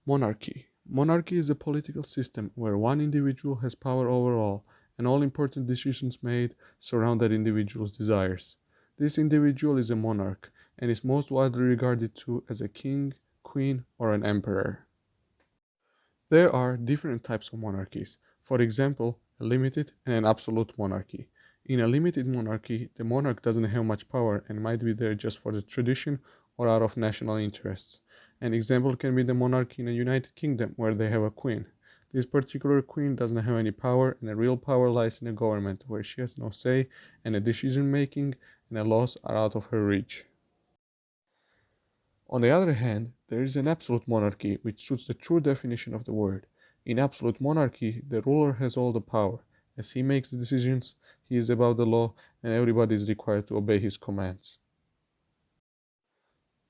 Monarchy. Monarchy is a political system where one individual has power over all, and all important decisions made surround that individual's desires. This individual is a monarch, and is most widely regarded to as a king, queen, or an emperor. There are different types of monarchies. For example, a limited and an absolute monarchy. In a limited monarchy, the monarch doesn't have much power and might be there just for the tradition or out of national interests. An example can be the monarchy in the United Kingdom, where they have a queen. This particular queen doesn't have any power, and the real power lies in the government, where she has no say, and the decision making and the laws are out of her reach. On the other hand, there is an absolute monarchy, which suits the true definition of the word. In absolute monarchy, the ruler has all the power. As he makes the decisions, he is above the law, and everybody is required to obey his commands.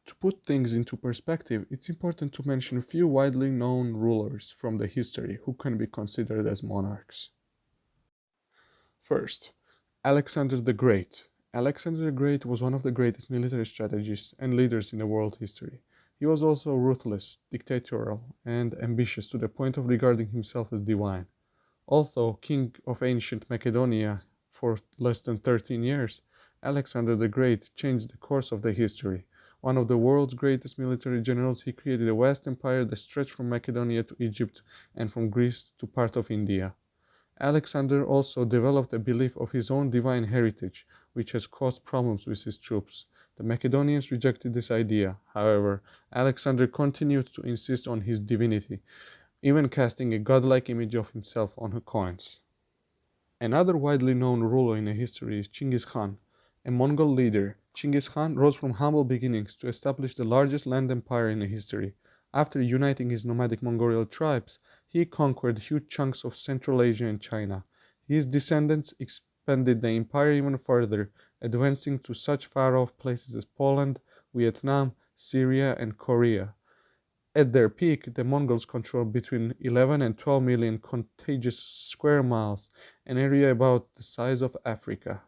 To put things into perspective, it's important to mention a few widely known rulers from the history who can be considered as monarchs. First, Alexander the Great. Alexander the Great was one of the greatest military strategists and leaders in the world history. He was also ruthless, dictatorial, and ambitious to the point of regarding himself as divine. Although king of ancient Macedonia for less than 13 years, Alexander the Great changed the course of the history. One of the world's greatest military generals, he created a vast empire that stretched from Macedonia to Egypt and from Greece to part of India. Alexander also developed a belief of his own divine heritage, which has caused problems with his troops. The Macedonians rejected this idea. However, Alexander continued to insist on his divinity, even casting a godlike image of himself on her coins. Another widely known ruler in the history is Chinggis Khan, a Mongol leader. Chinggis Khan rose from humble beginnings to establish the largest land empire in history. After uniting his nomadic Mongolian tribes, he conquered huge chunks of Central Asia and China. His descendants expanded the empire even further, advancing to such far-off places as Poland, Vietnam, Syria, and Korea. At their peak, the Mongols controlled between 11 and 12 million contiguous square miles, an area about the size of Africa.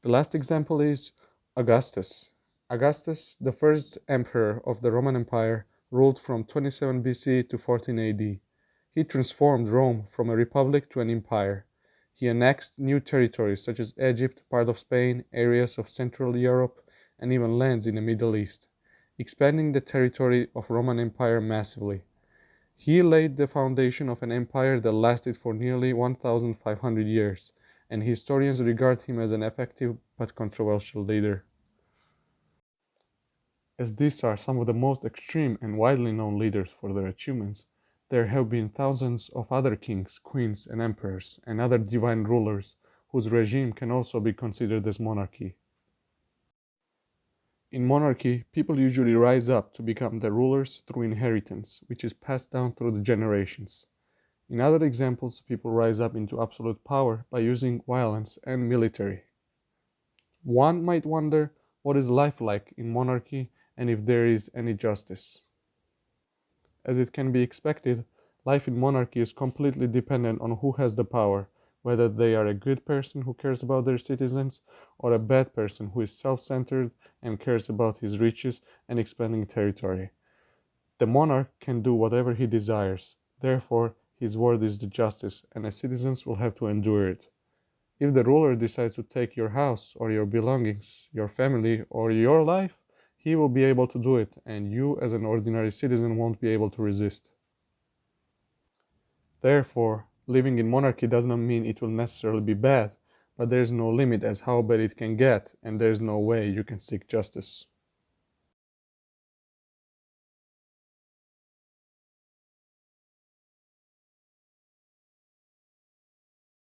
The last example is Augustus. Augustus, the first emperor of the Roman Empire, ruled from 27 BC to 14 AD. He transformed Rome from a republic to an empire. He annexed new territories such as Egypt, part of Spain, areas of Central Europe, and even lands in the Middle East, expanding the territory of Roman Empire massively. He laid the foundation of an empire that lasted for nearly 1,500 years, and historians regard him as an effective but controversial leader. As these are some of the most extreme and widely known leaders for their achievements, there have been thousands of other kings, queens, and emperors, and other divine rulers whose regime can also be considered as monarchy. In monarchy, people usually rise up to become the rulers through inheritance, which is passed down through the generations. In other examples, people rise up into absolute power by using violence and military. One might wonder what is life like in monarchy and if there is any justice. As it can be expected, life in monarchy is completely dependent on who has the power, whether they are a good person who cares about their citizens or a bad person who is self-centered and cares about his riches and expanding territory. The monarch can do whatever he desires, therefore his word is the justice, and the citizens will have to endure it. If the ruler decides to take your house or your belongings, your family or your life, he will be able to do it, and you as an ordinary citizen won't be able to resist. Therefore, living in monarchy does not mean it will necessarily be bad, but there is no limit as how bad it can get, and there is no way you can seek justice.